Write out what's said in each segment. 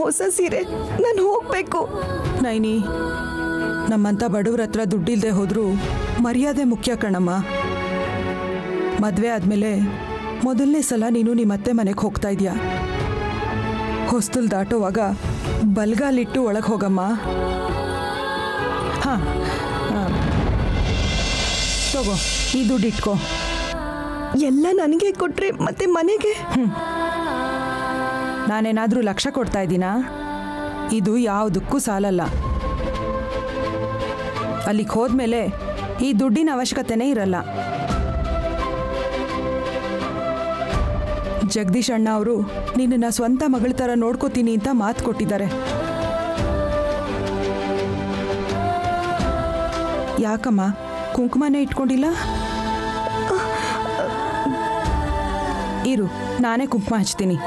ಹೊಸ ಸೀರೆ. ನಾನು ಹೋಗ್ಬೇಕು. ನೈನಿ, ನಮ್ಮಂಥ ಬಡವ್ರ ಹತ್ರ ದುಡ್ಡಿಲ್ದೆ ಹೋದ್ರೂ ಮರ್ಯಾದೆ ಮುಖ್ಯ ಕಣಮ್ಮ. ಮದುವೆ ಆದಮೇಲೆ ಮೊದಲನೇ ಸಲ ನೀನು ನಿಮ್ಮತ್ತೆ ಮನೆಗೆ ಹೋಗ್ತಾ ಇದೆಯಾ. ಹೊಸ್ತಲ್ ದಾಟುವಾಗ ಬಲ್ಗಾಲಿಟ್ಟು ಒಳಗೆ ಹೋಗಮ್ಮ. ಹಾಂ, ತಗೋ, ಈ ದುಡ್ಡು ಇಟ್ಕೋ. ಎಲ್ಲ ನನಗೆ ಕೊಟ್ರೆ ಮತ್ತೆ ಮನೆಗೆ? ನಾನೇನಾದರೂ ಲಕ್ಷ ಕೊಡ್ತಾ ಇದ್ದೀನಾ? ಇದು ಯಾವುದಕ್ಕೂ ಸಾಲಲ್ಲ. ಅಲ್ಲಿಗೆ ಹೋದ್ಮೇಲೆ ಈ ದುಡ್ಡಿನ ಅವಶ್ಯಕತೆನೇ ಇರಲ್ಲ. ಜಗದೀಶ್ ಅಣ್ಣ ಅವರು ನಿನ್ನನ್ನು ಸ್ವಂತ ಮಗಳ ಥರ ನೋಡ್ಕೋತೀನಿ ಅಂತ ಮಾತು ಕೊಟ್ಟಿದ್ದಾರೆ. ಯಾಕಮ್ಮ ಕುಂಕುಮನೇ ಇಟ್ಕೊಂಡಿಲ್ಲ? ಇರು, ನಾನೇ ಕುಂಕುಮ ಹಚ್ತೀನಿ.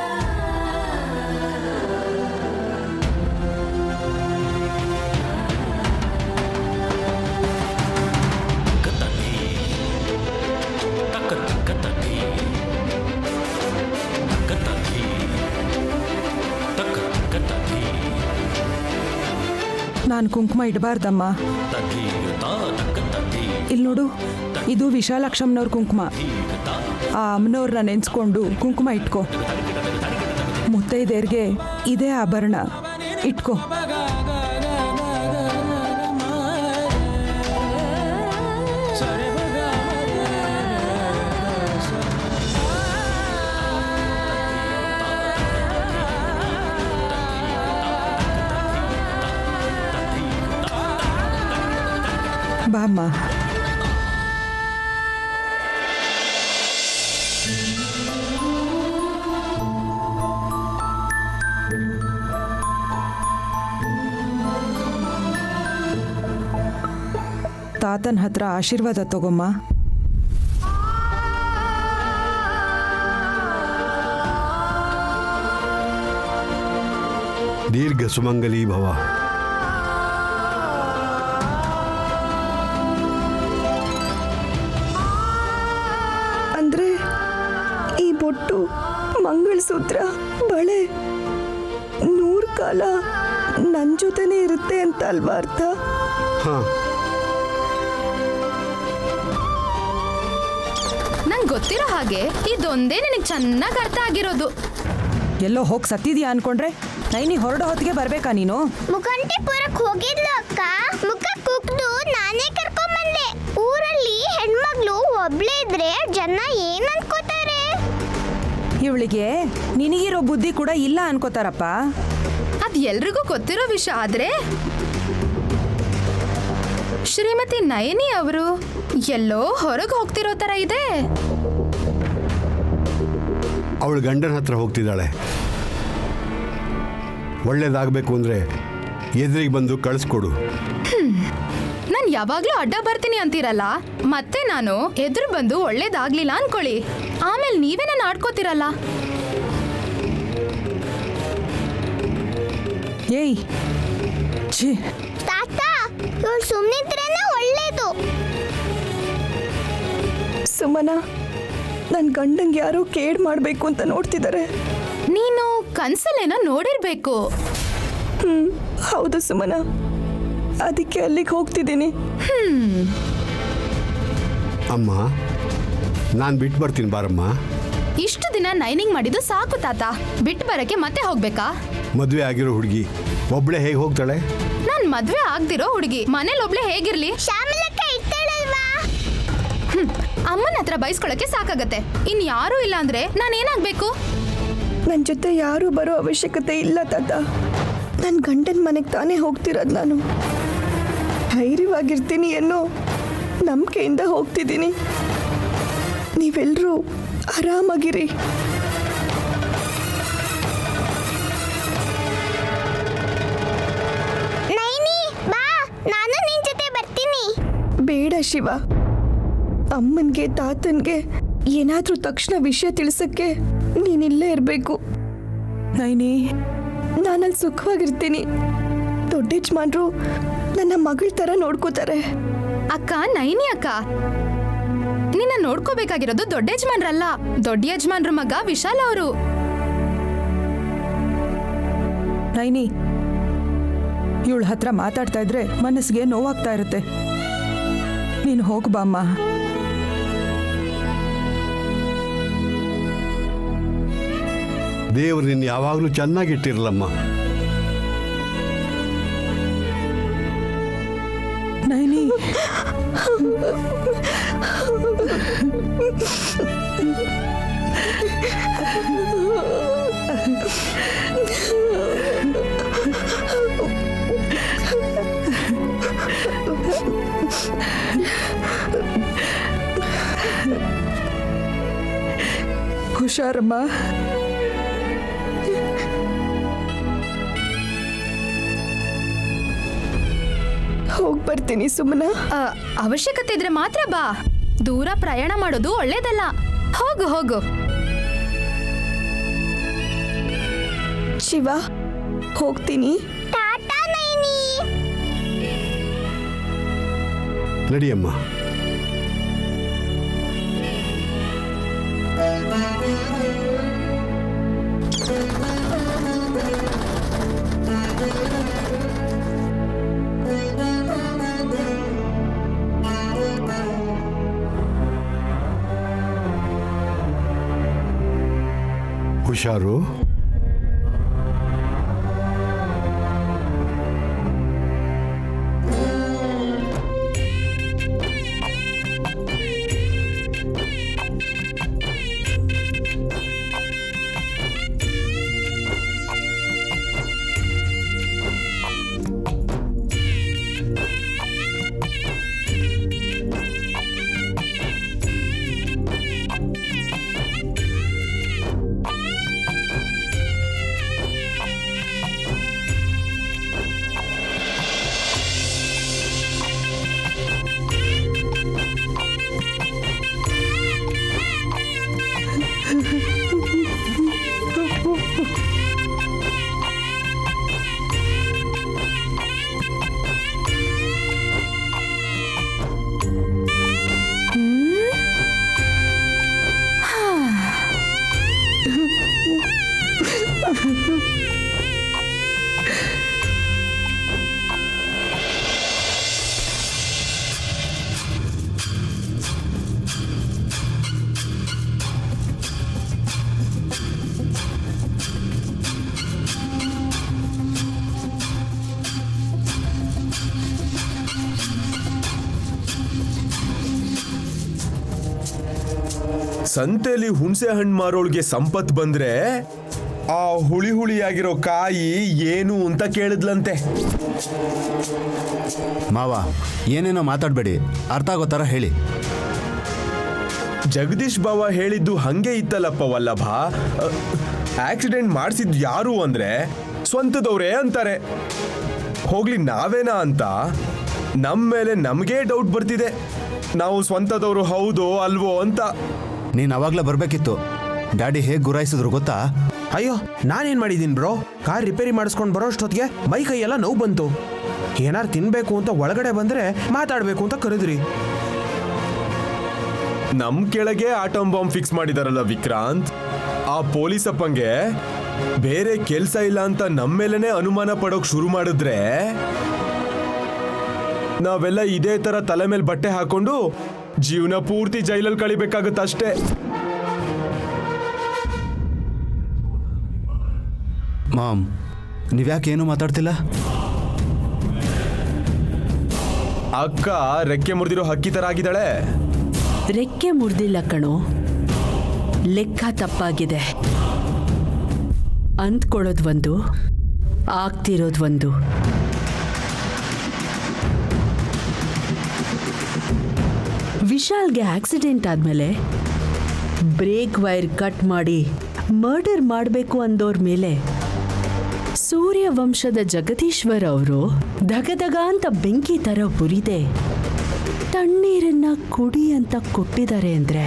ನಾನು ಕುಂಕುಮ ಇಡಬಾರ್ದಮ್ಮ. ಇಲ್ಲಿ ನೋಡು, ಇದು ವಿಶಾಲಾಕ್ಷಮ್ಮನವ್ರ ಕುಂಕುಮ. ಆ ಅಮ್ಮನವ್ರನ್ನ ನೆನೆಸ್ಕೊಂಡು ಕುಂಕುಮ ಇಟ್ಕೋ. ಮುತ್ತೈದೆಯರ್ಗೆ ಇದೇ ಆಭರಣ, ಇಟ್ಕೋ. ಬಾಮ್ಮ. ತಾತನ ಹತ್ರ ಆಶೀರ್ವಾದ ತಗೊಮ್ಮ. ದೀರ್ಘ ಸುಮಂಗಲಿ ಭವ. ಅಂದ್ರೆ ಈ ಬೊಟ್ಟು, ಮಂಗಳಸೂತ್ರ, ಬಳೆ 100 ಕಾಲ ನನ್ನ ಜೊತೆನೇ ಇರುತ್ತೆ ಅಂತ ಅಲ್ವಾ ಅರ್ಥ? ಹಾಂ, ನಂಗೆ ಗೊತ್ತಿರೋ ಹಾಗೆ ಇದೊಂದೇ ನಿನಗೆ ಚೆನ್ನಾಗಿ ಅರ್ಥ ಆಗಿರೋದು. ಎಲ್ಲೋ ಹೋಗಿ ಸತ್ತಿದ್ಯಾ ಅನ್ಕೊಂಡ್ರೆ ನೈನಿ ಹೊರಡೋ ಹೊತ್ತಿಗೆ ಬರ್ಬೇಕಾ ನೀನು? ಮುಖಂಟಿಪುರಕ್ಕೆ ಹೋಗಿದ್ಲು ಅಕ್ಕ. ಮುಖ ಕುಕ್ದು ನಾನೇ ಕರ್ಕೊಂಬಂದೆ. ಊರಲ್ಲಿ ಹೆಣ್ಮಗ್ಳು ಒಬ್ಳೇ ಇದ್ರೆ ಜನ ಏನ್ ಅನ್ಕೋತಾರೆ? ಇವಳಿಗೆ ನಿನಗಿರೋ ಬುದ್ಧಿ ಕೂಡ ಇಲ್ಲ ಅನ್ಕೋತಾರಪ್ಪ. ಅದ್ ಎಲ್ರಿಗೂ ಗೊತ್ತಿರೋ ವಿಷಯ. ಆದ್ರೆ ಶ್ರೀಮತಿ ನಯನಿ ಅವರು ಎಲ್ಲೋ ಹೊರಗೆ ಹೋಗ್ತಿರೋ ತರ ಇದೆ. ಅವಳು ಗಂಡನ ಹತ್ರ ಹೋಗ್ತಿದ್ದಾಳೆ. ಒಳ್ಳೇದಾಗಬೇಕು ಅಂದರೆ ಎದುರಿಗೆ ಬಂದು ಕಳಿಸ್ಕೊಡು. ನಾನು ಯಾವಾಗ್ಲೂ ಅಡ್ಡ ಬರ್ತೀನಿ ಅಂತೀರಲ್ಲ, ಮತ್ತೆ ನಾನು ಎದುರು ಬಂದು ಒಳ್ಳೇದಾಗ್ಲಿಲ್ಲ ಅನ್ಕೊಳ್ಳಿ, ಆಮೇಲೆ ನೀವೇ ನಾನು ಆಡ್ಕೋತಿರಲ್ಲ. ಏಯ್, ಛೀ. ತಾತ, ಇವಳು ಸುಮ್ಮನಿದ್ರೇನೆ ಒಳ್ಳೇದು. ಸುಮನ, ನನ್ನ ಗಂಡಂಗೆ ಯಾರೋ ಕೇಡ್ ಮಾಡಬೇಕು ಅಂತ ನೋಡ್ತಿದ್ದಾರೆ. ನೀನು ಕನ್ಸಲ್ಲೇನೋ ನೋಡಿರ್ಬೇಕು. ಹೌದು ಸುಮನ, ಅದಕ್ಕೆ ಅಲ್ಲಿಗೆ ಹೋಗ್ತಿದ್ದೀನಿ. ಅಮ್ಮ, ನಾನು ಬಿಟ್ಟು ಬರ್ತೀನಿ ಬಾರಮ್ಮ. ಇಷ್ಟು ದಿನ ನೈನಿಂಗ್ ಮಾಡಿದ್ದು ಸಾಕು ತಾತ. ಬಿಟ್ಟು ಬರಕ್ಕೆ ಮತ್ತೆ ಹೋಗ್ಬೇಕಾ? ಮದುವೆ ಆಗಿರೋ ಹುಡುಗಿ ಒಬ್ಳೆ ಹೇಗೆ ಹೋಗ್ತಾಳೆ? ನಾನ್ ಮದ್ವೆ ಆಗ್ದಿರೋ ಹುಡುಗಿ ಮನೇಲಿ ಒಬ್ಳೆ ಹೇಗಿರ್ಲಿ? ಶ್ಯಾಮಲಕ್ಕ ಇರ್ತಾಳಲ್ವಾ? ಅಮ್ಮನ ಹತ್ರ ಬಯಸ್ಕೊಳಕ್ಕೆ ಸಾಕಾಗತ್ತೆ. ಇನ್ ಯಾರೂ ಇಲ್ಲ ಅಂದ್ರೆ ನಾನೇನಾಗ್ಬೇಕು? ನನ್ನ ಜೊತೆ ಯಾರೂ ಬರೋ ಅವಶ್ಯಕತೆ ಇಲ್ಲ ತಾತ. ನನ್ನ ಗಂಡನ ಮನೆಗೆ ತಾನೇ ಹೋಗ್ತಿರೋದು. ನಾನು ಧೈರ್ಯವಾಗಿರ್ತೀನಿ ಅನ್ನೋ ನಂಬಿಕೆಯಿಂದ ಹೋಗ್ತಿದ್ದೀನಿ. ನೀವೆಲ್ಲರೂ ಆರಾಮಾಗಿರಿ. ನೈನಿ, ಬಾ, ನಾನು ನಿನ್ ಜೊತೆ ಬರ್ತೀನಿ. ಬೇಡ ಶಿವ, ಅಮ್ಮನಿಗೆ ತಾತನ್ಗೆ ಏನಾದರೂ ತಕ್ಷಣ ವಿಷಯ ತಿಳಿಸಕ್ಕೆ ನೀನಿಲ್ಲೇ ಇರಬೇಕು. ನೈನಿ, ನಾನಲ್ಲಿ ಸುಖವಾಗಿರ್ತೀನಿ. ದೊಡ್ಡ ಯಜಮಾನ್ರು ನನ್ನ ಮಗಳ ಥರ ನೋಡ್ಕೋತಾರೆ. ಅಕ್ಕ, ನೈನಿ ಅಕ್ಕ, ನಿನ್ನ ನೋಡ್ಕೋಬೇಕಾಗಿರೋದು ದೊಡ್ಡ ಯಜಮಾನ್ರಲ್ಲ, ದೊಡ್ಡ ಯಜಮಾನ್ರ ಮಗ ವಿಶಾಲ್ ಅವರು. ನೈನಿ, ಇವಳ ಹತ್ರ ಮಾತಾಡ್ತಾ ಇದ್ರೆ ಮನಸ್ಸಿಗೆ ನೋವಾಗ್ತಾ ಇರುತ್ತೆ. ನೀನು ಹೋಗು ಬಾಮ್ಮ. ದೇವ್ರು ನಿನ್ನ ಯಾವಾಗಲೂ ಚೆನ್ನಾಗಿಟ್ಟಿರಲಮ್ಮ. ನೈನಿ, ಹುಷಾರಮ್ಮ. ಹೋಗಿ ಬರ್ತೀನಿ ಸುಮ್ಮನ. ಅವಶ್ಯಕತೆ ಇದ್ರೆ ಮಾತ್ರ ಬಾ. ದೂರ ಪ್ರಯಾಣ ಮಾಡೋದು ಒಳ್ಳೇದಲ್ಲ. ಹೋಗು ಹೋಗು. ಶಿವ, ಹೋಗ್ತೀನಿ. ಟಾಟಾ ನೈನಿ. ನಡಿಯಮ್ಮ. ಹುಷಾರು. ಸಂತೆಲಿ ಹುಣಸೆ ಹಣ್ಣು ಮಾರೋಳ್ಗೆ ಸಂಪತ್ ಬಂದ್ರೆ ಆ ಹುಳಿ ಹುಳಿಯಾಗಿರೋ ಕಾಯಿ ಏನು ಅಂತ ಕೇಳಿದ್ಲಂತೆ. ಮಾವ, ಏನೇನೋ ಮಾತಾಡಬೇಡಿ, ಅರ್ಥ ಆಗೋ ಥರ ಹೇಳಿ. ಜಗದೀಶ್ ಬಾವ ಹೇಳಿದ್ದು ಹಂಗೆ ಇತ್ತಲ್ಲಪ್ಪ ವಲ್ಲಭ. ಆಕ್ಸಿಡೆಂಟ್ ಮಾಡಿಸಿದ್ ಯಾರು ಅಂದ್ರೆ ಸ್ವಂತದವ್ರೇ ಅಂತಾರೆ. ಹೋಗ್ಲಿ ನಾವೇನಾ ಅಂತ ನಮ್ಮ ಮೇಲೆ ನಮಗೇ ಡೌಟ್ ಬರ್ತಿದೆ. ನಾವು ಸ್ವಂತದವರು ಹೌದೋ ಅಲ್ವೋ ಅಂತ. ನೀನು ಅವಾಗಲೇ ಬರಬೇಕಿತ್ತು. ಡ್ಯಾಡಿ ಹೇಗೆ ಗುರಾಯಿಸಿದ್ರು ಗೊತ್ತಾ? ಅಯ್ಯೋ, ನಾನೇನ್ ಮಾಡಿದೀನಿ ಬ್ರೋ? ಕಾರ್ ರಿಪೇರಿ ಮಾಡಿಸ್ಕೊಂಡು ಬರೋಷ್ಟೊತ್ತಿಗೆ ಮೈ ಕೈ ಎಲ್ಲ ನೋವು ಬಂತು. ಏನಾರು ತಿನ್ಬೇಕು ಅಂತ ಒಳಗಡೆ ಬಂದ್ರೆ ಮಾತಾಡ್ಬೇಕು ಅಂತ ಕರೆದ್ರಿ. ನಮ್ ಕೆಳಗೆ ಆಟಮ್ ಬಾಂಬ್ ಫಿಕ್ಸ್ ಮಾಡಿದಾರಲ್ಲ ವಿಕ್ರಾಂತ್. ಆ ಪೊಲೀಸಪ್ಪಂಗೆ ಬೇರೆ ಕೆಲ್ಸ ಇಲ್ಲ ಅಂತ ನಮ್ಮ ಮೇಲೇನೆ ಅನುಮಾನ ಪಡೋಕ್ ಶುರು ಮಾಡಿದ್ರೆ ನಾವೆಲ್ಲ ಇದೇ ತರ ತಲೆ ಮೇಲೆ ಬಟ್ಟೆ ಹಾಕೊಂಡು ಜೀವನ ಪೂರ್ತಿ ಜೈಲಲ್ಲಿ ಕಳಿಬೇಕಾಗತ್ತಷ್ಟೇ. ಮಾಮ್, ನೀವ್ಯಾಕೆ ಏನು ಮಾತಾಡ್ತಿಲ್ಲ? ಅಕ್ಕ ರೆಕ್ಕೆ ಮುರಿದಿರೋ ಹಕ್ಕಿ ತರ ಆಗಿದ್ದಾಳೆ. ರೆಕ್ಕೆ ಮುರಿದಿಲ್ಲ ಕಣೋ, ಲೆಕ್ಕ ತಪ್ಪಾಗಿದೆ. ಅಂದ್ಕೊಳ್ಳೋದು ಒಂದು, ಆಗ್ತಿರೋದು ಒಂದು. ವಿಶಾಲ್ಗೆ ಆಕ್ಸಿಡೆಂಟ್ ಆದಮೇಲೆ ಬ್ರೇಕ್ ವೈರ್ ಕಟ್ ಮಾಡಿ ಮರ್ಡರ್ ಮಾಡಬೇಕು ಅಂದೋರ್ ಮೇಲೆ ಸೂರ್ಯವಂಶದ ಜಗದೀಶ್ವರ್ ಅವರು ಧಗಧಗ ಅಂತ ಬೆಂಕಿ ಥರ ಉರಿದೆ ತಣ್ಣೀರನ್ನ ಕುಡಿ ಅಂತ ಕೊಟ್ಟಿದ್ದಾರೆ ಅಂದ್ರೆ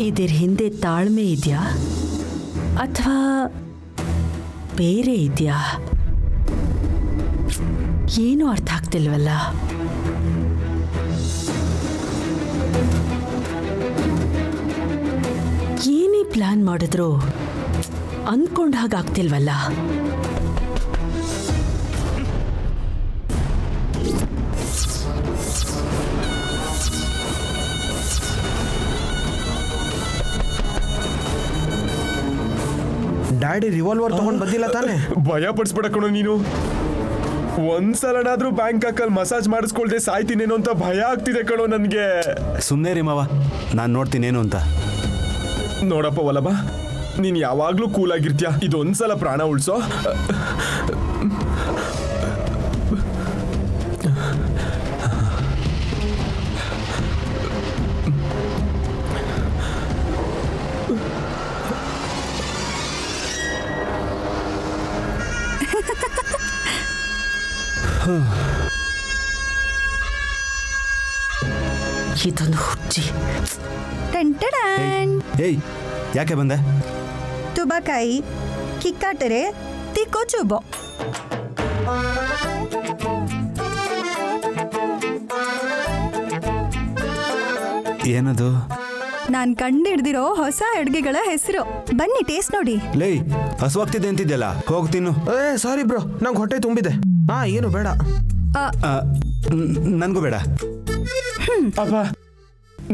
ಇದರ ಹಿಂದೆ ತಾಳ್ಮೆ ಇದೆಯಾ ಅಥವಾ ಬೇರೆ ಇದೆಯಾ? ಏನೂ ಅರ್ಥ ಆಗ್ತಿಲ್ವಲ್ಲ. ಏನೇ ಪ್ಲಾನ್ ಮಾಡಿದ್ರು ಅಂದ್ಕೊಂಡ ಹಾಗಾಗ್ತಿಲ್ವಲ್ಲ. ಡ್ಯಾಡಿ ರಿವಾಲ್ವರ್ ತಗೊಂಡ್ ಬಂದಿಲ್ಲ ತಾನೆ? ಭಯ ಪಡಿಸ್ಬೇಡ ಕಣೋ ನೀನು. ಒಂದ್ಸಲನಾದ್ರೂ ಬ್ಯಾಂಕಾಕಲ್ಲಿ ಮಸಾಜ್ ಮಾಡಿಸ್ಕೊಳ್ದೆ ಸಾಯ್ತೀನೇನೋ ಅಂತ ಭಯ ಆಗ್ತಿದೆ ಕಣೋ ನನ್ಗೆ. ಸುಮ್ಮನೆ ರೀ ಮಾವ, ನಾನು ನೋಡ್ತೀನೇನು ಅಂತ. ನೋಡಪ್ಪ ವಲ್ಲಭ, ನೀನ್ ಯಾವಾಗ್ಲೂ ಕೂಲ್ ಆಗಿರ್ತೀಯ. ಇದೊಂದ್ಸಲ ಪ್ರಾಣ ಉಳ್ಸೋ. ಇದೊಂದು ಹುಚ್ಚಿ. ಏಯ್, ಯಾಕೆ ಬಂದೆ? ತುಬಕಾಯಿ ಕಿಕ್ಕಾಟರೆ ತಿಕ್ಕೋ ಚುಬೋ. ಏನದು? ನಾನ್ ಕಂಡು ಹಿಡ್ದಿರೋ ಹೊಸ ಅಡುಗೆಗಳ ಹೆಸರು. ಬನ್ನಿ ಟೇಸ್ಟ್ ನೋಡಿ. ಲೇ, ಹಸುವಾಗ್ತಿದೆ ಅಂತಿದ್ಯಲ್ಲ, ಹೋಗ್ತೀನು. ಸಾರಿ ಬ್ರೋ, ನಂಗೆ ಹೊಟ್ಟೆ ತುಂಬಿದೆ. ಏನು ಬೇಡ. ನನ್ಗೂ ಬೇಡ. ಅಪ್ಪ,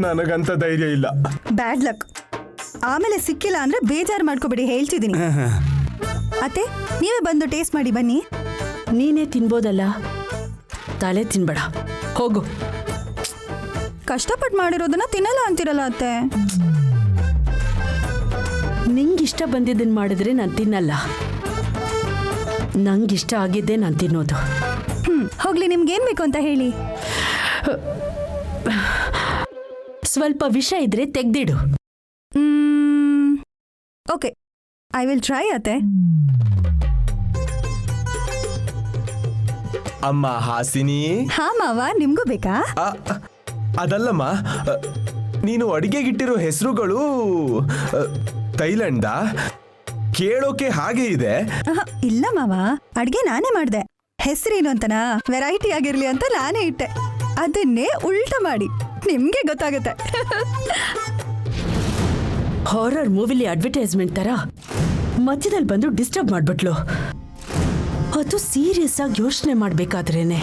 ನನಗಂತ ಧೈರ್ಯ ಇಲ್ಲ. Bad luck. ಆಮೇಲೆ ಸಿಕ್ಕಿಲ್ಲ ಅಂದ್ರೆ ಬೇಜಾರು ಮಾಡ್ಕೋಬೇಡಿ, ಹೇಳ್ತಿದ್ದೀನಿ. ಅತ್ತೆ, ನೀವೇ ಬಂದು ಟೇಸ್ಟ್ ಮಾಡಿ ಬನ್ನಿ. ನೀನೇ ತಿನ್ಬೋದಲ್ಲ, ತಲೆ ತಿನ್ಬೇಡ, ಹೋಗು. ಕಷ್ಟಪಟ್ಟು ಮಾಡಿರೋದನ್ನ ತಿನ್ನಲ್ಲ ಅಂತಿರಲ್ಲ ಅತ್ತೆ. ನಿಂಗಿಷ್ಟ ಬಂದಿದ್ದನ್ನು ಮಾಡಿದ್ರೆ ನಾನು ತಿನ್ನಲ್ಲ. ನಂಗಿಷ್ಟ ಆಗಿದ್ದೆ ನಾನು ತಿನ್ನೋದು. ಹೋಗ್ಲಿ, ನಿಮ್ಗೇನ್ ಬೇಕು ಅಂತ ಹೇಳಿ. ಸ್ವಲ್ಪ ವಿಷ ಇದ್ರೆ ತೆಗ್ದಿಡು. ಓಕೆ, ಐ ವಿಲ್ ಟ್ರೈ ಅತ್ತೆ. ಅಮ್ಮ ಹಾಸಿನಿ. ಹಾ ಮಾವ, ನಿಮ್ಗೂ ಬೇಕಾ? ಅದಲ್ಲಮ್ಮ, ನೀನು ಅಡಿಗೆಗಿಟ್ಟಿರೋ ಹೆಸರುಗಳು ಥೈಲ್ಯಾಂಡ? ಕೇಳೋಕೆ ಹಾಗೆ ಇದೆ. ಇಲ್ಲ ಮಾವ, ಅಡ್ಗೆ ನಾನೇ ಮಾಡ್ದೆ. ಹೆಸರೇನು ಅಂತನಾ ವೆರೈಟಿ ಆಗಿರ್ಲಿ ಅಂತ ನಾನೇ ಇಟ್ಟೆ. ಅದನ್ನೇ ಉಲ್ಟಾ ಮಾಡಿ ನಿಮ್ಗೆ ಗೊತ್ತಾಗುತ್ತೆ. ಹಾರರ್ ಮೂವಿಲಿ ಅಡ್ವರ್ಟೈಸ್ಮೆಂಟ್ ತರ ಮಧ್ಯದಲ್ಲಿ ಬಂದು ಡಿಸ್ಟರ್ಬ್ ಮಾಡ್ಬಿಟ್ಲು. ಅದು ಸೀರಿಯಸ್ ಆಗಿ ಯೋಚನೆ ಮಾಡ್ಬೇಕಾದ್ರೇನೆ.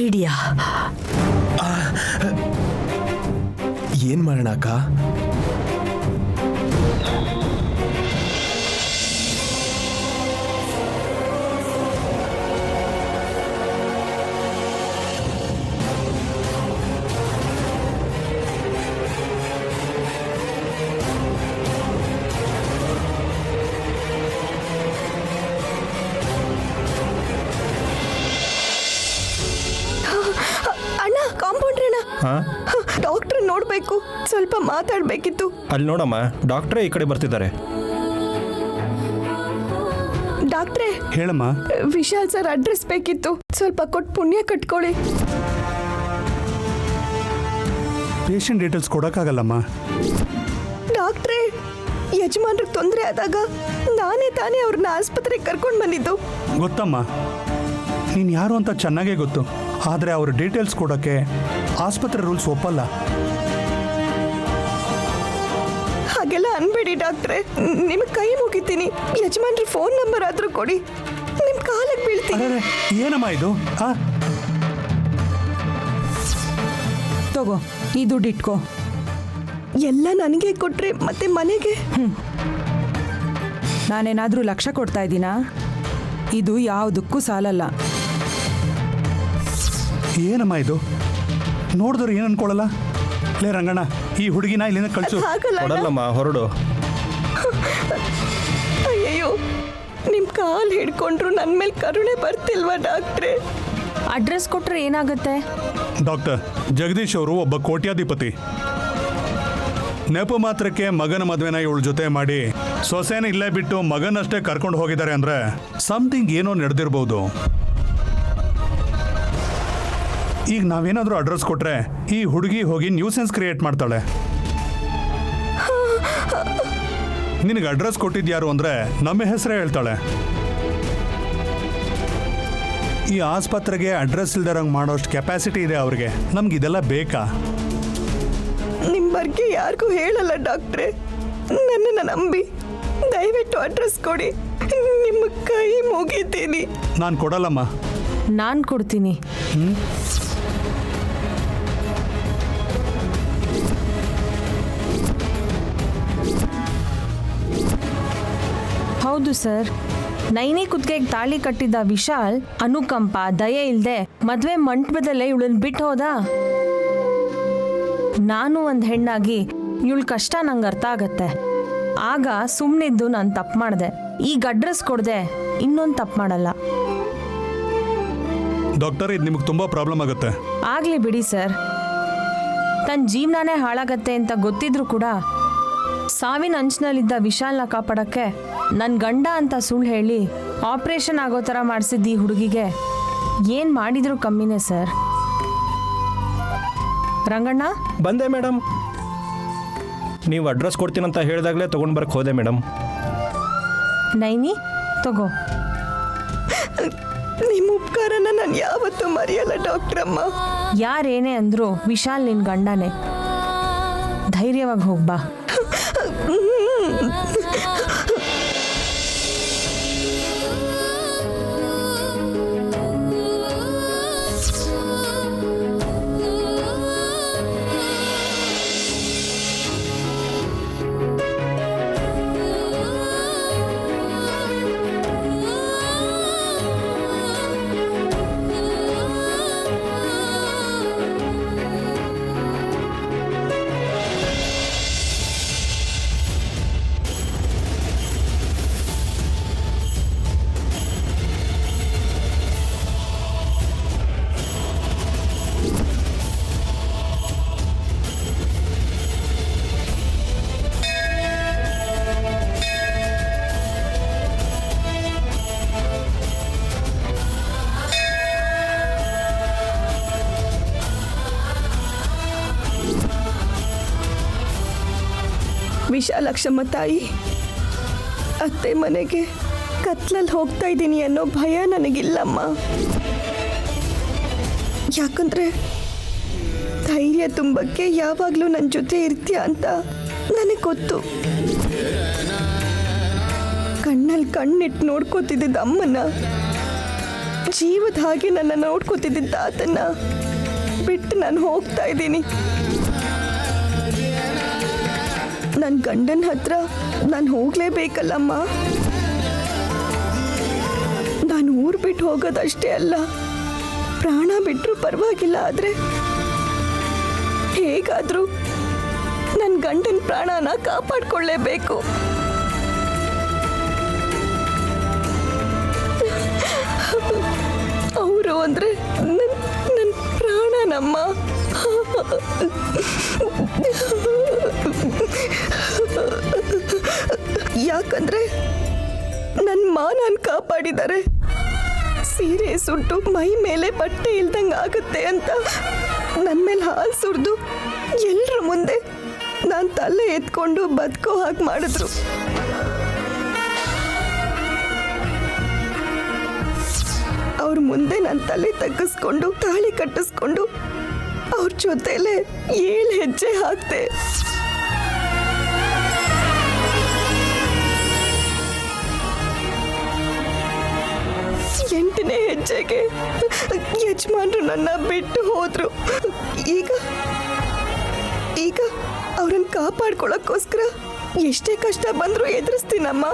ಐಡಿಯಾ ಏನ್ ಮಾಡೋಣ ಅಕ್ಕ? ಅಣ್ಣ, ಕಾಂಪೌಂಡ್ರಣ್ಣ, ಡಾಕ್ಟರ್ ನೋಡ್ಬೇಕು, ಸ್ವಲ್ಪ ಮಾತಾಡ್ಬೇಕಿತ್ತು. ಅಲ್ಲಿ ನೋಡಮ್ಮ, ಡಾಕ್ಟ್ರೇ ಈ ಕಡೆ ಬರ್ತಿದ್ದಾರೆ. ಡಾಕ್ಟ್ರೇ. ಹೇಳಮ್ಮ. ವಿಶಾಲ್ ಸರ್ ಅಡ್ರೆಸ್ ಬೇಕಿತ್ತು, ಸ್ವಲ್ಪ ಕೊಟ್ಟು ಪುಣ್ಯ ಕಟ್ಕೊಳ್ಳಿ. Patient details ಕೊಡೋಕ್ಕಾಗಲ್ಲಮ್ಮ. ಡಾಕ್ಟ್ರೇ, ಯಜಮಾನ್ರಿಗೆ ತೊಂದರೆ ಆದಾಗ ನಾನೇ ತಾನೇ ಅವ್ರನ್ನ ಆಸ್ಪತ್ರೆಗೆ ಕರ್ಕೊಂಡು ಬಂದಿದ್ದು. ಗೊತ್ತಮ್ಮ, ನೀನು ಯಾರು ಅಂತ ಚೆನ್ನಾಗೇ ಗೊತ್ತು. ಆದರೆ ಅವ್ರ ಡೀಟೇಲ್ಸ್ ಕೊಡೋಕ್ಕೆ ಆಸ್ಪತ್ರೆ ರೂಲ್ಸ್ ಒಪ್ಪಲ್ಲ. ಹಾಗೆಲ್ಲ ಅನ್ಬೇಡಿ ಡಾಕ್ಟ್ರೇ, ನಿಮಗೆ ಕೈ ಮುಗಿತೀನಿ. ಯಜಮಾನ್ರಿ ಫೋನ್ ನಂಬರ್ ಆದ್ರೂ ಕೊಡಿ, ನಿಮ್ ಕಾಲಕ್ಕೆ ಬೀಳ್ತೀನಿ. ಏನಮ್ಮ ಇದು? ತಗೋ, ಈ ದುಡ್ಡು ಇಟ್ಕೋ. ಎಲ್ಲ ನನಗೆ ಕೊಟ್ರೆ ಮತ್ತೆ ಮನೆಗೆ? ನಾನೇನಾದರೂ ಲಕ್ಷ ಕೊಡ್ತಾ ಇದ್ದೀನಾ? ಇದು ಯಾವುದಕ್ಕೂ ಸಾಲಲ್ಲ. ಏನಮ್ಮ ಇದು? ನೋಡಿದ್ರೆ ಏನು ಅನ್ಕೊಳ್ಳಲ್ಲ? ಲೇ ರಂಗಣ್ಣ, ಈ ಹುಡುಗಿನ ಇಲ್ಲಿಂದ ಕಳಿಸು. ಕೊಡಲ್ಲಮ್ಮ, ಹೊರಡು. ಅಯ್ಯಯ್ಯೋ, ನಿಮ್ ಕಾಲ್ ಹಿಡ್ಕೊಂಡ್ರು ನನ್ನ ಮೇಲೆ ಕರುಣೆ ಬರ್ತಿಲ್ವಾ ಡಾಕ್ಟ್ರೇ? ಅಡ್ರೆಸ್ ಕೊಟ್ರೆ ಏನಾಗುತ್ತೆ? ಡಾಕ್ಟರ್ ಜಗದೀಶ್ ಅವರು ಒಬ್ಬ ಕೋಟ್ಯಾಧಿಪತಿ. ನೆಪ ಮಾತ್ರಕ್ಕೆ ಮಗನ ಮದುವೆನ ಇವಳ ಜೊತೆ ಮಾಡಿ ಸೊಸೆನ ಇಲ್ಲೇ ಬಿಟ್ಟು ಮಗನಷ್ಟೇ ಕರ್ಕೊಂಡು ಹೋಗಿದ್ದಾರೆ ಅಂದ್ರೆ ಸಮಥಿಂಗ್ ಏನೋ ನಡೆದಿರ್ಬೋದು. ಈಗ ನಾವೇನಾದ್ರೂ ಅಡ್ರೆಸ್ ಕೊಟ್ರೆ ಈ ಹುಡುಗಿ ಹೋಗಿ ನ್ಯೂಸೆನ್ಸ್ ಕ್ರಿಯೇಟ್ ಮಾಡ್ತಾಳೆ. ನಿನಗೆ ಅಡ್ರೆಸ್ ಕೊಟ್ಟಿದ್ಯಾರು ಅಂದ್ರೆ ನಮ್ಮ ಹೆಸರೇ ಹೇಳ್ತಾಳೆ. ಈ ಆಸ್ಪತ್ರೆಗೆ ಅಡ್ರೆಸ್ ಇಲ್ದಿರಂಗೆ ಮಾಡೋಷ್ಟು ಕೆಪಾಸಿಟಿ ಇದೆ ಅವ್ರಿಗೆ. ನಮ್ಗೆ ಇದೆಲ್ಲ ಬೇಕಾ? ನಿಮ್ಮ ಬಗ್ಗೆ ಯಾರಿಗೂ ಹೇಳಲ್ಲ ಡಾಕ್ಟ್ರೆ. ನನ್ನನ್ನು ನಂಬಿ ದಯವಿಟ್ಟು ಅಡ್ರೆಸ್ ಕೊಡಿ. ನಿಮ್ಮ ಕೈ ಮುಗಿತೀನಿ. ನಾನು ಕೊಡಲ್ಲಮ್ಮ. ನಾನು ಕೊಡ್ತೀನಿ. ಹೌದು ಸರ್, ನೈನಿ ಕುತ್ತಿಗೆಗೆ ತಾಳಿ ಕಟ್ಟಿದ್ದ ವಿಶಾಲ್ ಅನುಕಂಪ ದಯೆ ಇಲ್ದೆ ಮದ್ವೆ ಮಂಟಪದಲ್ಲೇ ಇವಳನ್ನ ಬಿಟ್ಟು ಹೋದ. ನಾನು ಒಂದು ಹೆಣ್ಣಾಗಿ ಇವಳ ಕಷ್ಟ ನಂಗೆ ಅರ್ಥ ಆಗತ್ತೆ. ಆಗ ಸುಮ್ಮನಿದ್ದು ನಾನು ತಪ್ಪು ಮಾಡಿದೆ. ಈಗ ಅಡ್ರೆಸ್ ಕೊಡದೆ ಇನ್ನೊಂದು ತಪ್ಪು ಮಾಡಲ್ಲ. ಡಾಕ್ಟರ್, ಇದು ನಿಮಗೆ ತುಂಬ ಪ್ರಾಬ್ಲಮ್ ಆಗುತ್ತೆ. ಆಗಲಿ ಬಿಡಿ ಸರ್. ತನ್ನ ಜೀವನನೇ ಹಾಳಾಗತ್ತೆ ಅಂತ ಗೊತ್ತಿದ್ರು ಕೂಡ ಸಾವಿನ ಅಂಚಿನಲ್ಲಿದ್ದ ವಿಶಾಲ್ನ ಕಾಪಾಡೋಕ್ಕೆ ನನ್ನ ಗಂಡ ಅಂತ ಸುಳ್ಳು ಹೇಳಿ ಆಪರೇಷನ್ ಆಗೋ ಥರ ಮಾಡಿಸಿದ್ದು ಈ ಹುಡುಗಿಗೆ ಏನು ಮಾಡಿದ್ರು ಕಮ್ಮಿನೇ ಸರ್. ರಂಗಣ್ಣ ಬಂದೆ ಮೇಡಮ್. ನೀವು ಅಡ್ರೆಸ್ ಕೊಡ್ತೀನಂತ ಹೇಳಿದಾಗಲೇ ತೊಗೊಂಡು ಬರಕ್ಕೆ ಹೋದೆ ಮೇಡಮ್. ನೈನಿ ತಗೋ. ನಿಮ್ಮ ಉಪಕಾರನ ನಾನು ಯಾವತ್ತೂ ಮರೆಯಲ್ಲ ಡಾಕ್ಟ್ರಮ್ಮ. ಯಾರೇನೇ ಅಂದ್ರು ವಿಶಾಲ್ ನಿನ್ನ ಗಂಡನೇ. ಧೈರ್ಯವಾಗಿ ಹೋಗ್ಬಾ. ವಿಶಾಲಾಕ್ಷಮ್ಮ ತಾಯಿ, ಅತ್ತೆ ಮನೆಗೆ ಕತ್ಲಲ್ಲಿ ಹೋಗ್ತಾ ಇದ್ದೀನಿ ಅನ್ನೋ ಭಯ ನನಗಿಲ್ಲಮ್ಮ. ಯಾಕಂದ್ರೆ ಧೈರ್ಯ ತುಂಬಕ್ಕೆ ಯಾವಾಗಲೂ ನನ್ನ ಜೊತೆ ಇರ್ತೀಯ ಅಂತ ನನಗೆ ಗೊತ್ತು. ಕಣ್ಣಲ್ಲಿ ಕಣ್ಣಿಟ್ಟು ನೋಡ್ಕೋತಿದ್ದ ಅಮ್ಮನ, ಜೀವದ ಹಾಗೆ ನನ್ನ ನೋಡ್ಕೋತಿದ್ದ ತಾತನ್ನ ಬಿಟ್ಟು ನಾನು ಹೋಗ್ತಾ ಇದ್ದೀನಿ. ನನ್ನ ಗಂಡನ ಹತ್ರ ನಾನು ಹೋಗಲೇಬೇಕಲ್ಲಮ್ಮ. ನಾನು ಊರು ಬಿಟ್ಟು ಹೋಗೋದಷ್ಟೇ ಅಲ್ಲ, ಪ್ರಾಣ ಬಿಟ್ಟರು ಪರವಾಗಿಲ್ಲ. ಆದರೆ ಹೇಗಾದರೂ ನನ್ನ ಗಂಡನ ಪ್ರಾಣನ ಕಾಪಾಡ್ಕೊಳ್ಳೇಬೇಕು. ಅವರು ಅಂದರೆ ನನ್ನ ಪ್ರಾಣನಮ್ಮ. ಯಾಕಂದ್ರೆ ನನ್ನ ಮಾನನ್ ಕಾಪಾಡಿದ್ದಾರೆ. ಸೀರೆ ಸುಟ್ಟು ಮೈ ಮೇಲೆ ಬಟ್ಟೆ ಇಲ್ದಂಗೆ ಆಗುತ್ತೆ ಅಂತ ನನ್ನ ಮೇಲೆ ಹಾಲು ಸುರಿದು ಎಲ್ಲರ ಮುಂದೆ ನಾನು ತಲೆ ಎತ್ಕೊಂಡು ಬದುಕೋ ಹಾಗೆ ಮಾಡಿದ್ರು. ಅವ್ರ ಮುಂದೆ ನನ್ನ ತಲೆ ತಗ್ಗಿಸ್ಕೊಂಡು ತಾಳಿ ಕಟ್ಟಿಸ್ಕೊಂಡು ಅವ್ರ ಜೊತೆಲೆ 7 ಹೆಜ್ಜೆ ಹಾಕ್ತೆ. 8ನೇ ಹೆಜ್ಜೆಗೆ ಯಜಮಾನ್ರು ನನ್ನ ಬಿಟ್ಟು ಹೋದ್ರು. ಈಗ ಈಗ ಅವ್ರನ್ನ ಕಾಪಾಡ್ಕೊಳ್ಳೋಕ್ಕೋಸ್ಕರ ಎಷ್ಟೇ ಕಷ್ಟ ಬಂದರೂ ಎದುರಿಸ್ತೀನಮ್ಮ.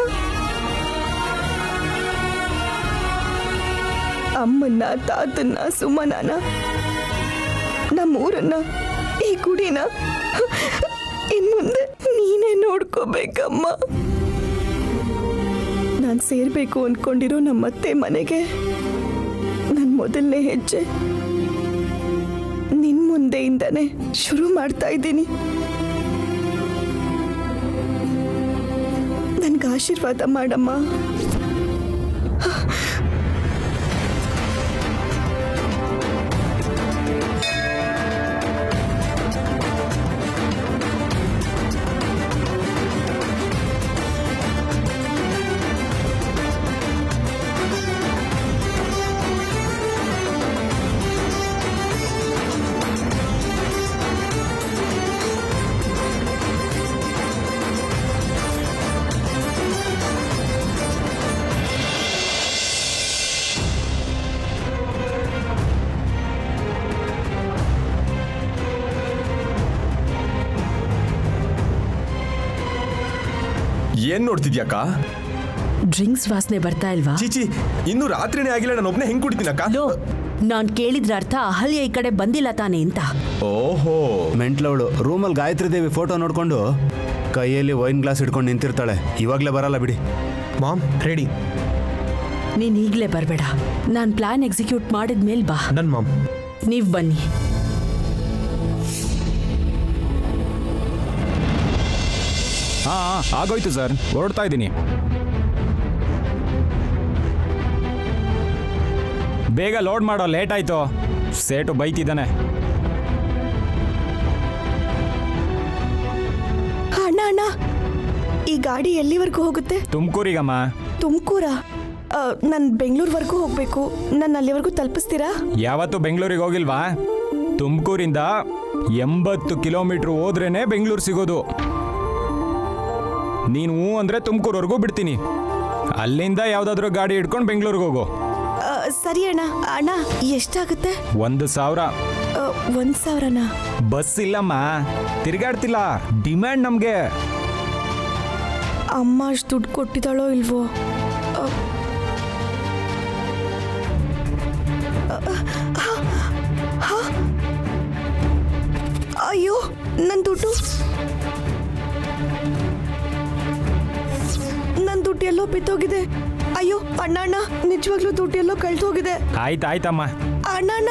ಅಮ್ಮನ್ನ, ತಾತನ್ನ, ಸುಮನನ, ನಮ್ಮೂರನ್ನ, ಈ ಗುಡಿನ ಇನ್ಮುಂದೆ ನೀನೇ ನೋಡ್ಕೋಬೇಕಮ್ಮ. ನಾನು ಸೇರ್ಬೇಕು ಅಂದ್ಕೊಂಡಿರೋ ನಮ್ಮತ್ತೆ ಮನೆಗೆ ನನ್ನ ಮೊದಲನೇ ಹೆಜ್ಜೆ ನಿನ್ನ ಮುಂದೆಯಿಂದನೇ ಶುರು ಮಾಡ್ತಾ ಇದ್ದೀನಿ. ನನಗೆ ಆಶೀರ್ವಾದ ಮಾಡಮ್ಮ. ಏನ್ ನೋಡ್ತಿದ್ಯಾಕ? ಡ್ರಿಂಕ್ಸ್ ವಾಸನೆ ಬರ್ತಾ ಇಲ್ವಾ? ಚೀಚಿ, ಇನ್ನು ರಾತ್ರಿನೇ ಆಗಿಲ್ಲ, ನಾನು ಒಬ್ನೇ ಹೆಂಗ್ ಕುಡಿತೀನಕ್ಕ? ನಾನ್ ಕೇಳಿದ್ರ ಅರ್ಥ ಅಹಲ್ಯ ಈ ಕಡೆ ಬಂದಿಲ್ಲ ತಾನೆ ಅಂತ. ಓಹೋ, ಮೆಂಟ್ಲವಳು ರೂಮಲ್ಲಿ ಗಾಯತ್ರಿ ದೇವಿ ಫೋಟೋ ನೋಡ್ಕೊಂಡು ಕೈಯಲ್ಲಿ ವೈನ್ ಗ್ಲಾಸ್ ಹಿಡ್ಕೊಂಡು ನಿಂತಿರ್ತಾಳೆ. ಇವಾಗಲೇ ಬರಲ್ಲ ಬಿಡಿ. Mom ready. ನೀನ್ ಈಗ್ಲೇ ಬರ್ಬೇಡ, ನಾನ್ ಪ್ಲಾನ್ ಎಕ್ಸಿಕ್ಯೂಟ್ ಮಾಡಿದ್ಮೇಲೆ ಬಾ. ನನ್ ಮಾಮ್. ನೀವ್ ಬನ್ನಿ. ಆಗೋಯ್ತು ಸರ್, ಹೊರಡ್ತಾ ಇದ್ದೀನಿ. ಬೇಗ ಲೋಡ್ ಮಾಡೋ, ಲೇಟ್ ಆಯ್ತು. ಸೇಟು ಬೈತಿದ್ದಾನೆ. ಅಣ್ಣ ಅಣ್ಣ, ಈ ಗಾಡಿ ಎಲ್ಲಿವರೆಗೂ ಹೋಗುತ್ತೆ? ತುಮಕೂರಿಗಮ್ಮ. ತುಮಕೂರ? ನಾನು ಬೆಂಗಳೂರುವರೆಗೂ ಹೋಗ್ಬೇಕು, ನನ್ನ ಅಲ್ಲಿವರೆಗೂ ತಲುಪಿಸ್ತೀರಾ? ಯಾವತ್ತು ಬೆಂಗಳೂರಿಗೆ ಹೋಗಿಲ್ವಾ? ತುಮಕೂರಿಂದ 80 ಕಿಲೋಮೀಟ್ರ್ ಹೋದ್ರೇನೆ ಬೆಂಗಳೂರು ಸಿಗೋದು. ನೀನು ಅಂದ್ರೆ ತುಮಕೂರ್ವರೆಗೂ ಬಿಡ್ತೀನಿ, ಅಲ್ಲಿಂದ ಯಾವ್ದಾದ್ರು ಗಾಡಿ ಹಿಡ್ಕೊಂಡು ಬೆಂಗಳೂರಿಗೆ ಹೋಗು. ಸರಿ ಅಣ್ಣ. ಅಣ್ಣ ಎಷ್ಟಾಗುತ್ತೆ? 1,000. 1,000ನಾ? ಬಸ್ ಇಲ್ಲಮ್ಮ, ತಿರ್ಗಾಡ್ತಿಲ್ಲ. ಡಿಮ್ಯಾಂಡ್ ನಮ್ಗೆ. ಅಮ್ಮ ಅಷ್ಟು ದುಡ್ಡು ಕೊಟ್ಟಿದ್ದಾಳೋ ಇಲ್ವೋ? ಅಯ್ಯೋ, ನನ್ನ ದುಡ್ಡು ಎಲ್ಲೋ ಬಿದ್ದೋಗಿದೆ. ಅಯ್ಯೋ ಅಣ್ಣ ಅಣ್ಣ, ನಿಜವಾಗ್ಲೂ ದುಡ್ಡು ಎಲ್ಲೋ ಕಳ್ದೋಗಿದೆ. ಆಯ್ತಾಯ್ತಮ್ಮ. ಅಣ್ಣ ಅಣ್ಣ,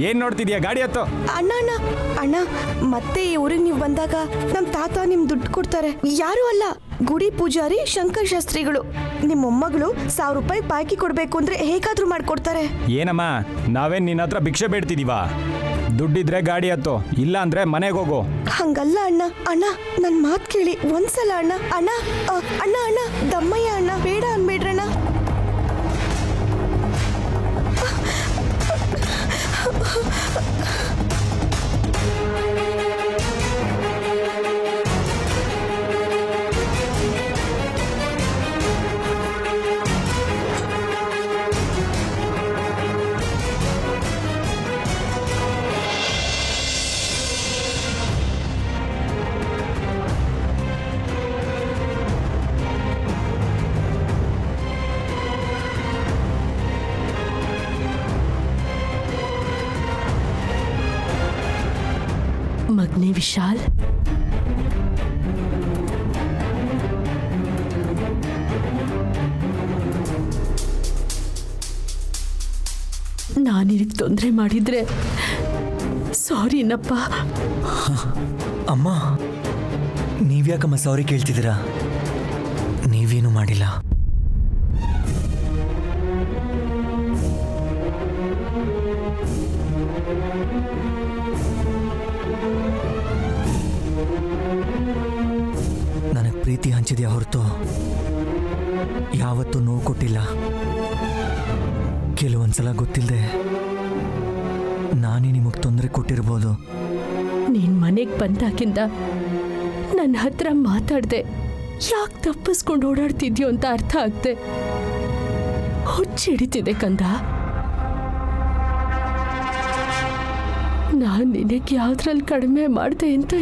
ಏನ್ ನೋಡ್ತಿದ್ಯಾ? ಗಾಡಿ ಹತ್ತು. ಅಣ್ಣ ಅಣ್ಣ ಅಣ್ಣ, ಮತ್ತೆ ಈ ಊರಿಗೆ ನೀವು ಬಂದಾಗ ನಮ್ ತಾತ ನಿಮ್ ದುಡ್ಡು ಕೊಡ್ತಾರೆ. ಯಾರು ಅಲ್ಲ, ಗುಡಿ ಪೂಜಾರಿ ಶಂಕರ್ ಶಾಸ್ತ್ರಿಗಳು. ನಿಮ್ಮ ಮೊಮ್ಮಗಳು 1,000 ರೂಪಾಯಿ ಬಾಕಿ ಕೊಡ್ಬೇಕು ಅಂದ್ರೆ ಹೇಗಾದ್ರೂ ಮಾಡ್ಕೊಡ್ತಾರೆ. ಏನಮ್ಮ, ನಾವೇನ್ ನಿನ್ನ ಹತ್ರ ಭಿಕ್ಷೆ ಬೇಡ್ತಿದೀವಾ? ದುಡ್ಡಿದ್ರೆ ಗಾಡಿ ಹತ್ತು, ಇಲ್ಲ ಅಂದ್ರೆ ಮನೆಗೆ ಹೋಗು. ಹಂಗಲ್ಲ ಅಣ್ಣ. ಅಣ್ಣ ನನ್ ಮಾತ್ ಕೇಳಿ ಒಂದ್ಸಲ ಅಣ್ಣ. ಅಣ್ಣ ಅಣ್ಣ ಅಣ್ಣ, ದಮ್ಮಯ್ಯ ಅಣ್ಣ, ಬೇಡ ಅನ್ಬೇಡ್ರಣ್ಣ. ಮಗ್ನೆ ವಿಶಾಲ್, ನಾನಿನಿಗೆ ತೊಂದರೆ ಮಾಡಿದ್ರೆ ಸಾರಿನಪ್ಪ. ಅಮ್ಮ, ನೀವ್ಯಾಕಮ್ಮ ಸಾರಿ ಕೇಳ್ತಿದ್ದೀರಾ? ನೀವೇನು ಮಾಡಿಲ್ಲ. ನನಗೆ ಪ್ರೀತಿ ಹಂಚಿದೆಯಾ ಹೊರತು ಯಾವತ್ತೂ ನೋವು ಕೊಟ್ಟಿಲ್ಲ. ಕೆಲವೊಂದ್ಸಲ ಗೊತ್ತಿಲ್ಲದೆ ನಾನೇ ನಿಮಗೆ ತೊಂದರೆ ಕೊಟ್ಟಿರ್ಬೋದು. ನೀನ್ ಮನೆಗೆ ಬಂದಾಗಿಂದ ನನ್ನ ಹತ್ರ ಮಾತಾಡ್ದೆ ಯಾಕೆ ತಪ್ಪಿಸ್ಕೊಂಡು ಓಡಾಡ್ತಿದ್ಯೋ ಅಂತ ಅರ್ಥ ಆಗ್ದೆ. ಹುಚ್ಚಿಡಿತಿದೆ ಕಂದ. ನಾನು ನಿನಗೆ ಯಾವ್ದ್ರಲ್ಲಿ ಕಡಿಮೆ ಮಾಡಿದೆ ಅಂತ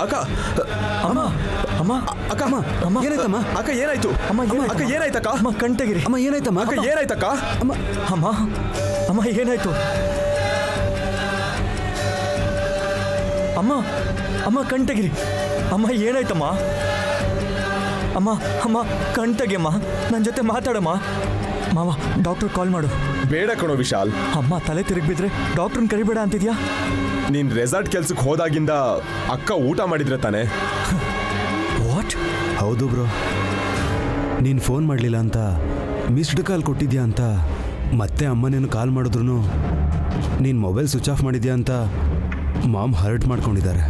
ಅಕ್ಕ, ಅಮ್ಮ ಅಮ್ಮ ಅಕ್ಕ, ಅಮ್ಮ ಏನಾಯ್ತಮ್ಮ? ಅಕ್ಕ ಏನಾಯ್ತು? ಅಮ್ಮ ಅಕ್ಕ ಏನಾಯ್ತಕ್ಕ? ಅಮ್ಮ ಕಣ್ತೆಗಿರಿ. ಅಮ್ಮ ಏನಾಯ್ತಮ್ಮ? ಅಕ್ಕ ಏನಾಯ್ತಕ್ಕ? ಅಮ್ಮ ಅಮ್ಮ ಅಮ್ಮ ಏನಾಯ್ತು? ಅಮ್ಮ ಅಮ್ಮ ಕಣ್ತೆಗಿರಿ. ಅಮ್ಮ ಏನಾಯ್ತಮ್ಮ? ಅಮ್ಮ ಅಮ್ಮ ಕಣ್ತೆಗಿಯಮ್ಮ, ನನ್ನ ಜೊತೆ ಮಾತಾಡಮ್ಮ. ಮಾವ, ಡಾಕ್ಟರ್ ಕಾಲ್ ಮಾಡು. ಬೇಡ ಕಣೋ ವಿಶಾಲ್. ಅಮ್ಮ ತಲೆ ತಿರುಗಿಬಿದ್ರೆ ಡಾಕ್ಟ್ರನ್ನ ಕರಿಬೇಡ ಅಂತಿದ್ಯಾ? ನೀನ್ ರೆಸಾರ್ಟ್ ಕೆಲ್ಸಕ್ಕೆ ಹೋದಾಗಿಂದ ಅಕ್ಕ ಊಟ ಮಾಡಿದ್ರೆ ತಾನೆ? ವಾಟ್? ಹೌದು ಬ್ರೋ, ನೀನು ಫೋನ್ ಮಾಡಲಿಲ್ಲ ಅಂತ ಮಿಸ್ಡ್ ಕಾಲ್ ಕೊಟ್ಟಿದ್ಯಾ ಅಂತ ಮತ್ತೆ ಅಮ್ಮನೇನು ಕಾಲ್ ಮಾಡಿದ್ರು ನೀನು ಮೊಬೈಲ್ ಸ್ವಿಚ್ ಆಫ್ ಮಾಡಿದ್ಯಾ ಅಂತ ಮಾಮ್ ಹರ್ಟ್ ಮಾಡ್ಕೊಂಡಿದ್ದಾರೆ.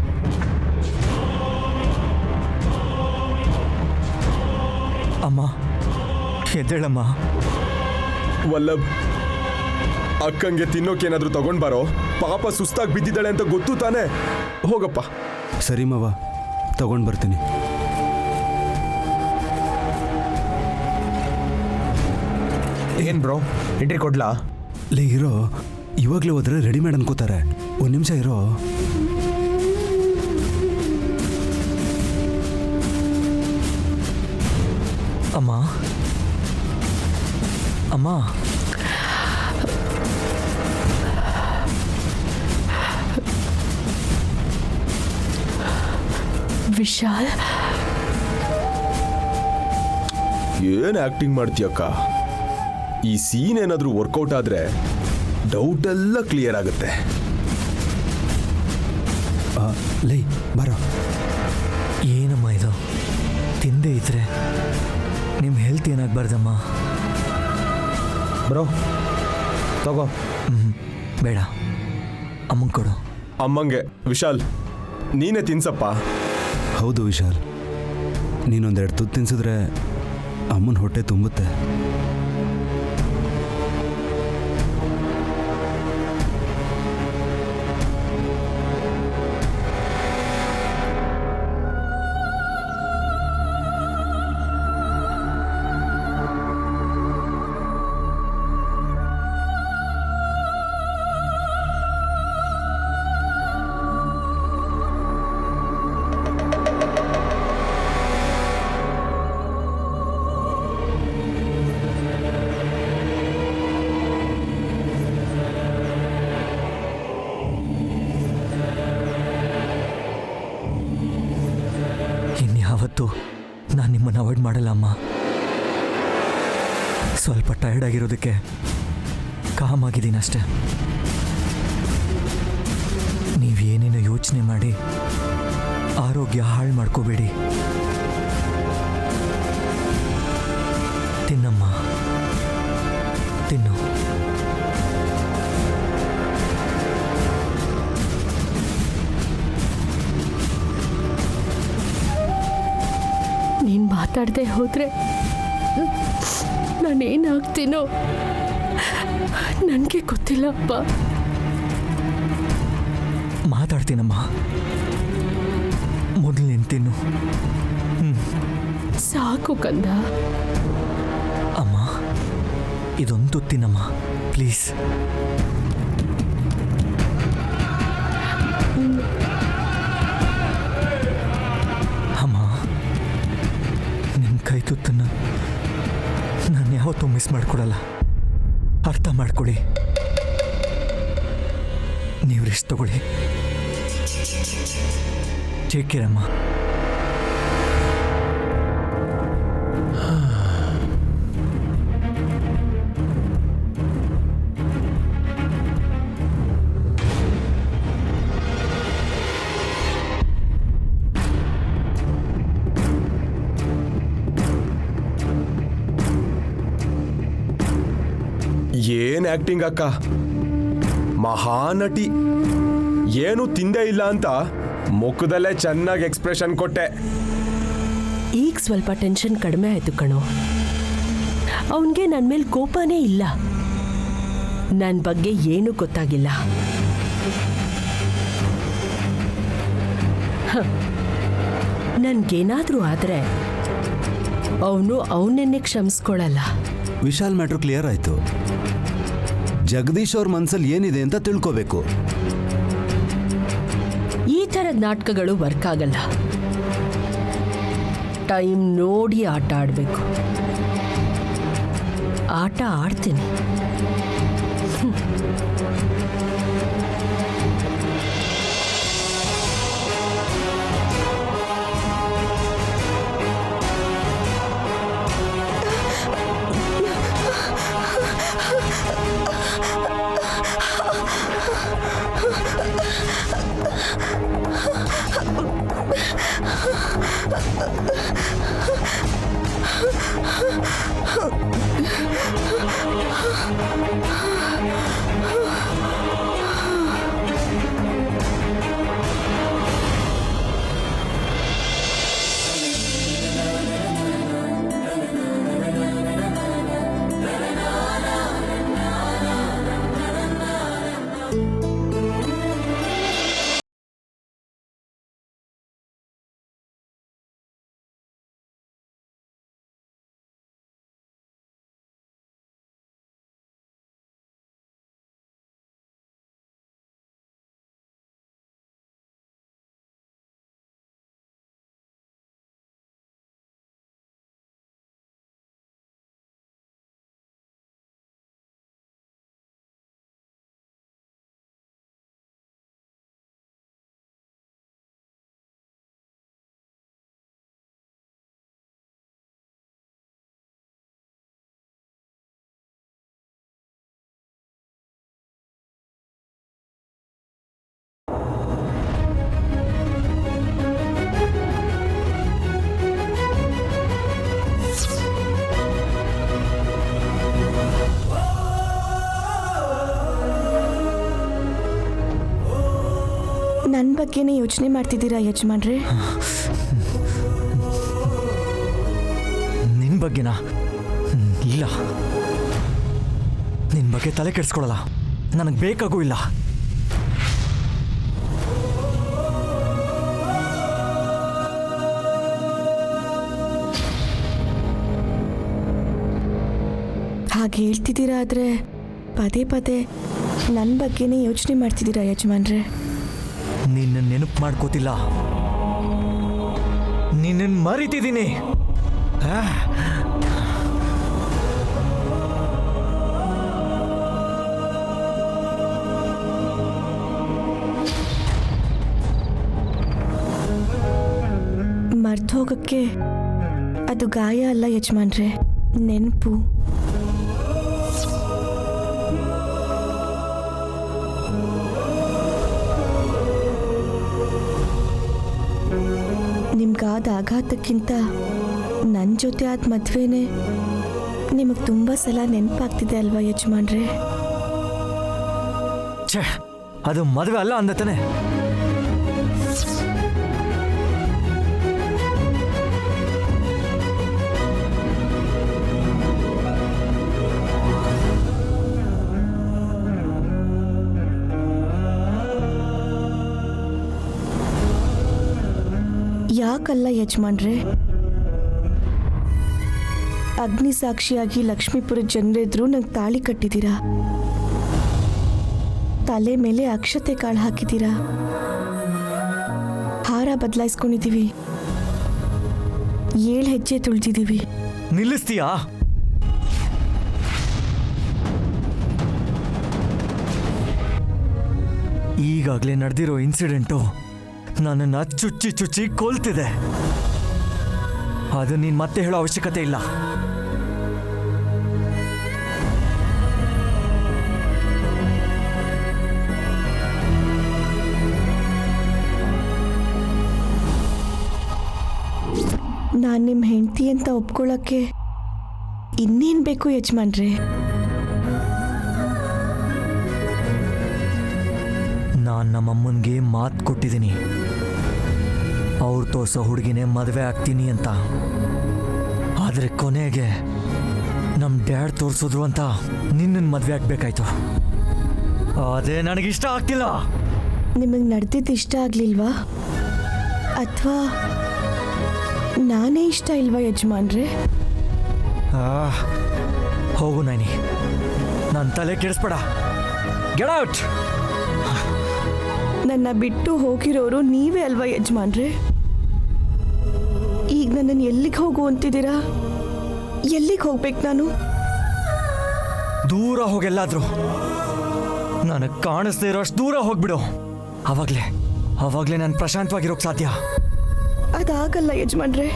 ಅಮ್ಮ ಎದ್ದೇಳಮ್ಮ. ವಲ್ಲಭ್, ಅಕ್ಕಂಗೆ ತಿನ್ನೋಕೇನಾದ್ರೂ ತಗೊಂಡ್ ಬಾರೋ. ಪಾಪ ಸುಸ್ತಾಗಿ ಬಿದ್ದಿದ್ದಾಳೆ ಅಂತ ಗೊತ್ತು ತಾನೆ. ಹೋಗಪ್ಪ. ಸರಿ ಮಾವ, ತಗೊಂಡು ಬರ್ತೀನಿ. ಏನ್ ಬ್ರೋ, ಎಂಟ್ರಿ ಕೊಡ್ಲಾ? ಲೇ ಇರೋ, ಇವಾಗಲೇ ಹೋದ್ರೆ ರೆಡಿಮೇಡ್ ಅನ್ಕೋತಾರೆ. ಒಂದು ನಿಮಿಷ ಇರೋ. ಅಮ್ಮ ಅಮ್ಮ ವಿಶಾಲ್, ಏನ್ ಆಕ್ಟಿಂಗ್ ಮಾಡ್ತೀಯಕ್ಕ? ಈ ಸೀನ್ ಏನಾದ್ರೂ ವರ್ಕೌಟ್ ಆದ್ರೆ ಡೌಟ್ ಎಲ್ಲ ಕ್ಲಿಯರ್ ಆಗುತ್ತೆ. ಲೈ ಬರೋ. ಏನಮ್ಮ ಇದು? ತಿಂದೇ ಇದ್ರೆ ನಿಮ್ಮ ಹೆಲ್ತ್ ಏನಾಗಬಾರ್ದಮ್ಮ. ಬ್ರೋ ತಗೋ. ಬೇಡ, ಅಮ್ಮಂಗೆ ಕೊಡು. ಅಮ್ಮಂಗೆ. ವಿಶಾಲ್ ನೀನೇ ತಿನ್ಸಪ್ಪ. ಹೌದು ವಿಶಾಲ್, ನೀನೊಂದೆರಡು ತುತ್ತು ತಿನ್ಸಿದ್ರೆ ಅಮ್ಮನ ಹೊಟ್ಟೆ ತುಂಬುತ್ತೆ. ಇನ್ಯಾವತ್ತೂ ನಾನು ನಿಮ್ಮನ್ನು ಅವಾಯ್ಡ್ ಮಾಡಲ್ಲ ಅಮ್ಮ. ಸ್ವಲ್ಪ ಟಯರ್ಡ್ ಆಗಿರೋದಕ್ಕೆ ಕಾಮ್ ಆಗಿದ್ದೀನಿ ಅಷ್ಟೆ. ನೀವೇನೇನೋ ಯೋಚನೆ ಮಾಡಿ ಆರೋಗ್ಯ ಹಾಳು ಮಾಡ್ಕೋಬೇಡಿ. ತಿನ್ನಮ್ಮ, ತಿನ್ನು. ನೀನು ಮಾತಾಡದೆ ಹೋದ್ರೆ ನಾನೇನಾಗ್ತೀನೋ ನನಗೆ ಗೊತ್ತಿಲ್ಲ ಅಪ್ಪ. ಮಾತಾಡ್ತೀನಮ್ಮ, ಮೊದಲು ನೀನು ತಿನ್ನು. ಸಾಕು ಕಂದ. ಅಮ್ಮ, ಇದೊಂದು ತಿನ್ನಮ್ಮ ಪ್ಲೀಸ್. ಅಮ್ಮ, ನಿಮ್ಮ ಕೈ ತುತ್ತನ್ನು ನಾನು ಯಾವತ್ತೂ ಮಿಸ್ ಮಾಡ್ಕೊಡಲ್ಲ. ಅರ್ಥ ಮಾಡ್ಕೊಳ್ಳಿ. ನೀವು ರೆಸ್ಟ್ ತಗೊಳ್ಳಿ. ಟೇಕ್ ಕೇರ್ ಅಮ್ಮ. ಏನ್ ಆಕ್ಟಿಂಗ್ ಅಕ್ಕ, ಮಹಾನಟಿ. ಏನು ತಿಂದೇ ಇಲ್ಲ ಅಂತ ಮುಖದಲ್ಲೇ ಚೆನ್ನಾಗಿ ಎಕ್ಸ್ಪ್ರೆಷನ್ ಕೊಟ್ಟೆ. ಈಗ ಸ್ವಲ್ಪ ಟೆನ್ಷನ್ ಕಡಿಮೆ ಆಯ್ತು ಕಣೋ. ಅವನಿಗೆ ನನ್ನ ಮೇಲೆ ಕೋಪನೇ ಇಲ್ಲ. ನನ್ನ ಬಗ್ಗೆ ಏನೂ ಗೊತ್ತಾಗಿಲ್ಲ. ನನ್ಗೇನಾದ್ರೂ ಆದ್ರೆ ಅವನು ಅವನನ್ನೇ ಕ್ಷಮಿಸ್ಕೊಳ್ಳಲ್ಲ. ವಿಶಾಲ್ ಮ್ಯಾಟ್ರು ಕ್ಲಿಯರ್ ಆಯ್ತು. ಜಗದೀಶ್ ಅವ್ರ ಮನ್ಸಲ್ಲಿ ಏನಿದೆ ಅಂತ ತಿಳ್ಕೋಬೇಕು. ಈ ಥರದ ನಾಟಕಗಳು ವರ್ಕ್ ಆಗಲ್ಲ. ಟೈಮ್ ನೋಡಿ ಆಟ ಆಡಬೇಕು. ಆಟ ಆಡ್ತೀನಿ. ಬಗ್ಗೆನೇ ಯೋಚನೆ ಮಾಡ್ತಿದ್ದೀರಾ ಯಜಮಾನ್ರೆ? ನಿನ್ನ ಬಗ್ಗೆನಾ? ಇಲ್ಲ, ನಿನ್ನ ಬಗ್ಗೆ ತಲೆ ಕೆಡಿಸ್ಕೊಳ್ಳಲ್ಲ, ನನಗೆ ಬೇಕಾಗೂ ಇಲ್ಲ. ಹಾಗೆ ಹೇಳ್ತಿದ್ದೀರಾ ಆದರೆ ಪದೇ ಪದೇ ನನ್ನ ಬಗ್ಗೆನೇ ಯೋಚನೆ ಮಾಡ್ತಿದ್ದೀರಾ ಯಜಮಾನ್ರೆ? ನಿನ್ನ ನೆನಪು ಮಾಡ್ಕೋತಿಲ್ಲ, ನಿನ್ನನ್ನು ಮರಿತಿದ್ದೀನಿ. ಮರ್ತೋಗಕ್ಕೆ ಅದು ಗಾಯ ಅಲ್ಲ ಯಜಮಾನ್ರೆ, ನೆನಪು. ನಿಮ್ಗಾದ ಆಘಾತಕ್ಕಿಂತ ನನ್ನ ಜೊತೆ ಆದ ಮದುವೆನೇ ನಿಮಗೆ ತುಂಬ ಸಲ ನೆನಪಾಗ್ತಿದೆ ಅಲ್ವಾ ಯಜಮಾನ್ರೆ? ಛೇ, ಅದು ಮದುವೆ ಅಲ್ಲ ಅಂದತಾನೆ. ಯಾಕಲ್ಲ ಯಜಮಾನ್ರೆ? ಅಗ್ನಿ ಸಾಕ್ಷಿಯಾಗಿ ಲಕ್ಷ್ಮೀಪುರದ ಜನರೆದ್ರು ನಂಗೆ ತಾಳಿ ಕಟ್ಟಿದ್ದೀರಾ, ತಲೆ ಮೇಲೆ ಅಕ್ಷತೆ ಕಾಳು ಹಾಕಿದ್ದೀರಾ, ಹಾರ ಬದಲಾಯಿಸ್ಕೊಂಡಿದ್ದೀವಿ, 7 ಹೆಜ್ಜೆ ತುಳಿದಿದ್ದೀವಿ. ನಿಲ್ಲಿಸ್ತೀಯಾ? ಈಗಾಗಲೇ ನಡೆದಿರೋ ಇನ್ಸಿಡೆಂಟು ನನ್ನನ್ನು ಚುಚ್ಚಿ ಚುಚ್ಚಿ ಕೊಲ್ತಿದೆ. ಅದು ನೀನು ಮತ್ತೆ ಹೇಳೋ ಅವಶ್ಯಕತೆ ಇಲ್ಲ. ನಾನು ನಿಮ್ಮ ಹೆಂಡತಿ ಅಂತ ಒಪ್ಕೊಳ್ಳೋಕ್ಕೆ ಇನ್ನೇನು ಬೇಕು ಯಜಮಾನ್ರೆ? ನಾನು ನಮ್ಮಮ್ಮನಿಗೆ ಮಾತು ಕೊಟ್ಟಿದ್ದೀನಿ, ಅವ್ರು ತೋರಿಸೋ ಹುಡುಗಿನೇ ಮದುವೆ ಆಗ್ತೀನಿ ಅಂತ. ಆದರೆ ಕೊನೆಗೆ ನಮ್ಮ ಡ್ಯಾಡ್ ತೋರಿಸಿದ್ರು ಅಂತ ನಿನ್ನನ್ನು ಮದುವೆ ಆಗಬೇಕಾಯ್ತು. ಅದೇ ನನಗಿಷ್ಟ ಆಗ್ತಿಲ್ಲ. ನಿಮಗೆ ನಡೆದಿದ್ದು ಇಷ್ಟ ಆಗಲಿಲ್ವಾ? ಅಥವಾ ನಾನೇ ಇಷ್ಟ ಇಲ್ವಾ ಯಜಮಾನ್ರೆ? ಹೋಗು ನೈನಿ, ನನ್ನ ತಲೆ ಕೆಡಿಸ್ಬೇಡ. Get out. ನನ್ನ ಬಿಟ್ಟು ಹೋಗಿರೋರು ನೀವೇ ಅಲ್ವಾ ಯಜಮಾನ್ರೆ? ಈಗ ನನ್ನನ್ನು ಎಲ್ಲಿಗೆ ಹೋಗು ಅಂತಿದ್ದೀರಾ? ಎಲ್ಲಿಗೆ ಹೋಗ್ಬೇಕು ನಾನು? ದೂರ ಹೋಗೆಲ್ಲಾದ್ರು, ನನಗೆ ಕಾಣಿಸ್ದೇ ಇರೋ ಅಷ್ಟು ದೂರ ಹೋಗ್ಬಿಡು. ಅವಾಗಲೇ ನಾನು ಪ್ರಶಾಂತವಾಗಿರೋಕೆ ಸಾಧ್ಯ. ಅದಾಗಲ್ಲ ಯಜಮಾನ್ರೆ.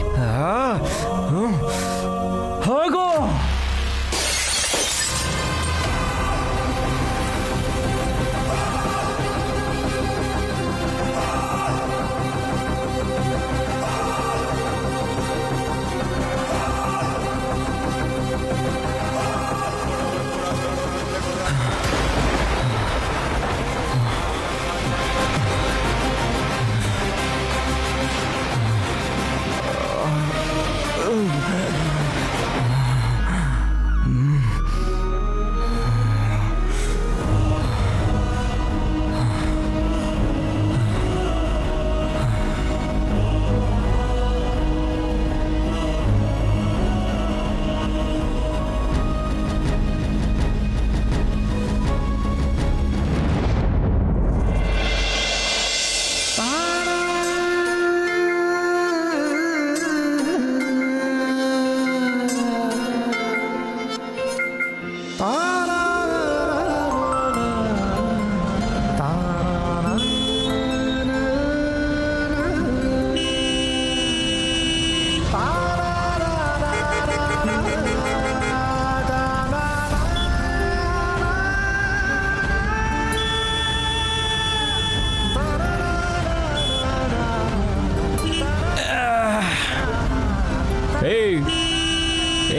ಹೋಗು.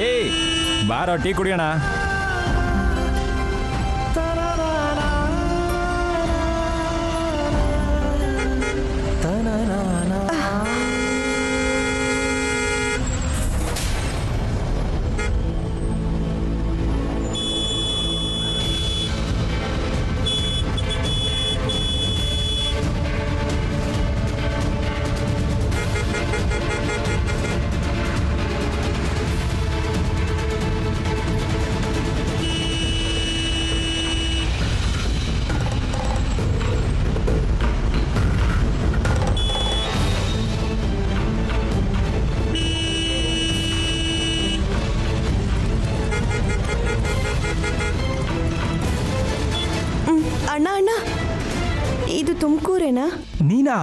ಏಯ್ ಬಾರೋ ಟೀ ಕುಡಿಯೋಣ. ತುಮಕೂರೇನಾ? ನೀನಾ?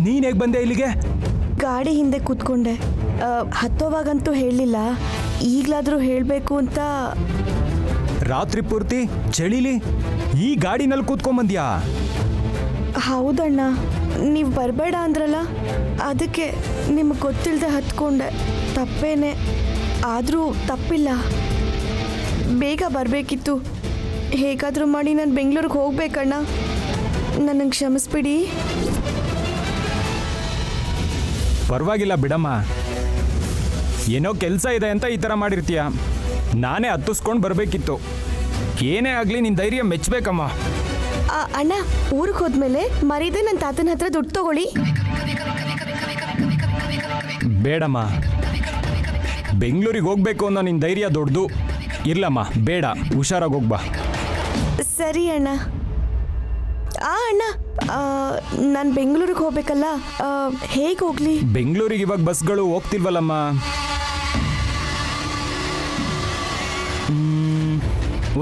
ನೀನ್ ಹೇಗೆ ಬಂದೆ ಇಲ್ಲಿಗೆ? ಗಾಡಿ ಹಿಂದೆ ಕೂತ್ಕೊಂಡೆ. ಹತ್ತೋವಾಗಂತೂ ಹೇಳಲಿಲ್ಲ, ಈಗಲಾದರೂ ಹೇಳಬೇಕು ಅಂತ. ರಾತ್ರಿ ಪೂರ್ತಿ ಚಳಿಲಿ ಈ ಗಾಡಿನಲ್ಲಿ ಕೂತ್ಕೊಂಬಂದ್ಯಾ? ಹೌದಣ್ಣ, ನೀವು ಬರಬೇಡ ಅಂದ್ರಲ್ಲ, ಅದಕ್ಕೆ ನಿಮಗೆ ಗೊತ್ತಿಲ್ಲದೆ ಹತ್ಕೊಂಡೆ. ತಪ್ಪೇನೆ, ಆದರೂ ತಪ್ಪಿಲ್ಲ. ಬೇಗ ಬರಬೇಕಿತ್ತು. ಹೇಗಾದರೂ ಮಾಡಿ ನಾನು ಬೆಂಗಳೂರಿಗೆ ಹೋಗ್ಬೇಕಣ್ಣ. ನನಗೆ ಕ್ಷಮಿಸ್ಬಿಡಿ. ಪರವಾಗಿಲ್ಲ ಬಿಡಮ್ಮ, ಏನೋ ಕೆಲಸ ಇದೆ ಅಂತ ಈ ಥರ ಮಾಡಿರ್ತೀಯ. ನಾನೇ ಹತ್ತಿಸ್ಕೊಂಡು ಬರಬೇಕಿತ್ತು. ಏನೇ ಆಗಲಿ ನಿನ್ನ ಧೈರ್ಯ ಮೆಚ್ಚಬೇಕಮ್ಮ. ಅಣ್ಣ, ಊರಿಗೆ ಹೋದ್ಮೇಲೆ ಮರೀದೆ ನನ್ನ ತಾತನ ಹತ್ರ ದುಡ್ಡು ತಗೊಳ್ಳಿ. ಬೇಡಮ್ಮ, ಬೆಂಗಳೂರಿಗೆ ಹೋಗ್ಬೇಕು ಅನ್ನೋ ನಿನ್ನ ಧೈರ್ಯ ದೊಡ್ಡದು. ಇರ್ಲಮ್ಮ, ಬೇಡ, ಹುಷಾರಾಗಿ ಹೋಗ್ಬಾ. ಸರಿ ಅಣ್ಣ. ಅಣ್ಣ, ನಾನು ಬೆಂಗಳೂರಿಗೆ ಹೋಗ್ಬೇಕಲ್ಲ, ಹೇಗೆ ಹೋಗ್ಲಿ? ಬೆಂಗಳೂರಿಗೆ ಇವಾಗ ಬಸ್ಗಳು ಹೋಗ್ತಿಲ್ವಲ್ಲಮ್ಮ.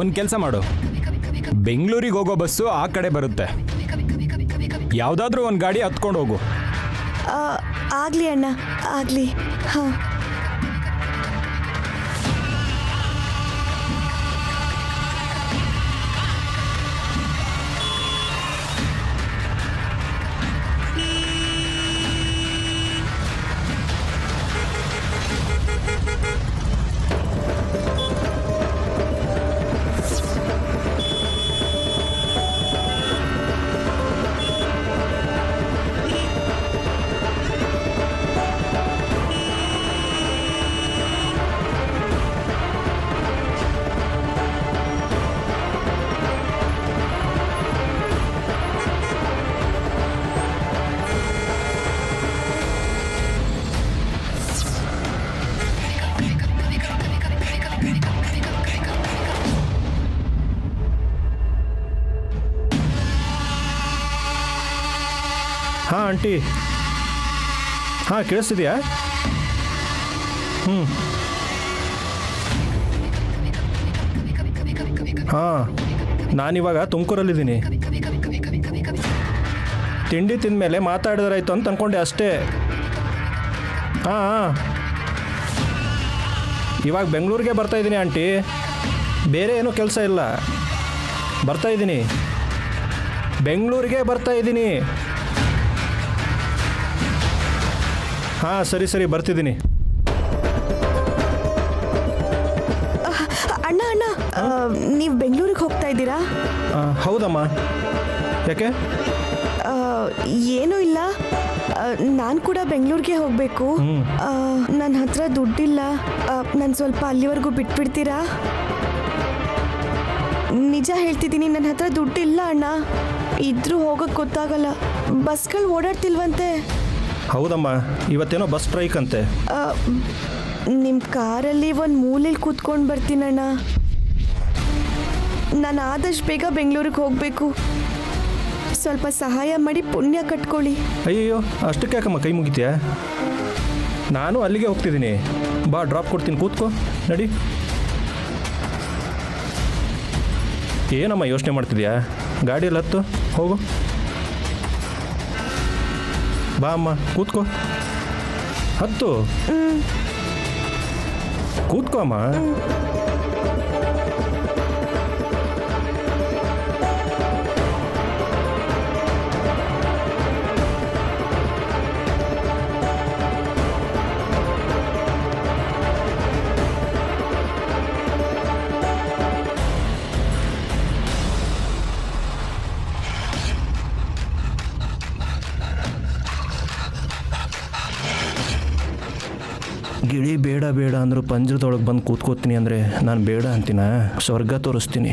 ಒಂದು ಕೆಲಸ ಮಾಡು, ಬೆಂಗಳೂರಿಗೆ ಹೋಗೋ ಬಸ್ಸು ಆ ಕಡೆ ಬರುತ್ತೆ. ಯಾವುದಾದ್ರೂ ಒಂದು ಗಾಡಿ ಹತ್ಕೊಂಡು ಹೋಗು. ಆಗಲಿ ಅಣ್ಣ, ಆಗಲಿ. ಹಾಂ. ಹಾಂ ಆಂಟಿ, ಹಾಂ ಕೇಳಿಸ್ತಿದ್ಯಾ? ಹಾಂ, ನಾನಿವಾಗ ತುಮಕೂರಲ್ಲಿದ್ದೀನಿ. ತಿಂಡಿ ತಿಂದಮೇಲೆ ಮಾತಾಡಿದ್ರಾಯ್ತು ಅಂತ ಅಂದ್ಕೊಂಡೆ ಅಷ್ಟೇ. ಹಾಂ, ಇವಾಗ ಬೆಂಗಳೂರಿಗೆ ಬರ್ತಾಯಿದ್ದೀನಿ ಆಂಟಿ. ಬೇರೆ ಏನೂ ಕೆಲಸ ಇಲ್ಲ, ಬರ್ತಾಯಿದ್ದೀನಿ. ಬೆಂಗಳೂರಿಗೆ ಬರ್ತಾಯಿದ್ದೀನಿ. ಹಾಂ, ಸರಿ ಸರಿ, ಬರ್ತಿದ್ದೀನಿ. ಅಣ್ಣ ಅಣ್ಣ, ನೀವು ಬೆಂಗಳೂರಿಗೆ ಹೋಗ್ತಾ ಇದ್ದೀರಾ? ಹೌದಮ್ಮ, ಯಾಕೆ? ಏನೂ ಇಲ್ಲ, ನಾನು ಕೂಡ ಬೆಂಗಳೂರಿಗೆ ಹೋಗಬೇಕು. ನನ್ನ ಹತ್ರ ದುಡ್ಡಿಲ್ಲ. ನಾನು ಸ್ವಲ್ಪ ಅಲ್ಲಿವರೆಗೂ ಬಿಟ್ಬಿಡ್ತೀರಾ? ನಿಜ ಹೇಳ್ತಿದ್ದೀನಿ, ನನ್ನ ಹತ್ರ ದುಡ್ಡಿಲ್ಲ ಅಣ್ಣ. ಇದ್ರೂ ಹೋಗೋಕ್ಕೆ ಗೊತ್ತಾಗಲ್ಲ, ಬಸ್ಗಳು ಓಡಾಡ್ತಿಲ್ವಂತೆ. ಹೌದಮ್ಮ, ಇವತ್ತೇನೋ ಬಸ್ ಸ್ಟ್ರೈಕ್ ಅಂತೆ. ನಿಮ್ಮ ಕಾರಲ್ಲಿ ಒಂದು ಮೂಲೆಯಲ್ಲಿ ಕೂತ್ಕೊಂಡು ಬರ್ತೀನಣ್ಣ. ನಾನು ಆದಷ್ಟು ಬೇಗ ಬೆಂಗಳೂರಿಗೆ ಹೋಗಬೇಕು. ಸ್ವಲ್ಪ ಸಹಾಯ ಮಾಡಿ ಪುಣ್ಯ ಕಟ್ಕೊಳ್ಳಿ. ಅಯ್ಯೋ, ಅಷ್ಟಕ್ಕೆ ಯಾಕಮ್ಮ ಕೈ ಮುಗಿತೀಯಾ? ನಾನು ಅಲ್ಲಿಗೆ ಹೋಗ್ತಿದ್ದೀನಿ. ಬಾ, ಡ್ರಾಪ್ ಕೊಡ್ತೀನಿ, ಕೂತ್ಕೋ, ನಡಿ. ಏನಮ್ಮ ಯೋಚನೆ ಮಾಡ್ತಿದ್ಯಾ? ಗಾಡಿಯಲ್ಲಿ ಹತ್ತು ಹೋಗು. ಬಾ ಅಮ್ಮ, ಕೂತ್ಕೋ, ಹತ್ತು, ಕೂತ್ಕೋ ಅಮ್ಮ. ಗಿಳಿ ಬೇಡ ಬೇಡ ಅಂದರೂ ಪಂಜರದೊಳಗೆ ಬಂದು ಕೂತ್ಕೋತೀನಿ ಅಂದರೆ ನಾನು ಬೇಡ ಅಂತೀನ? ಸ್ವರ್ಗ ತೋರಿಸ್ತೀನಿ.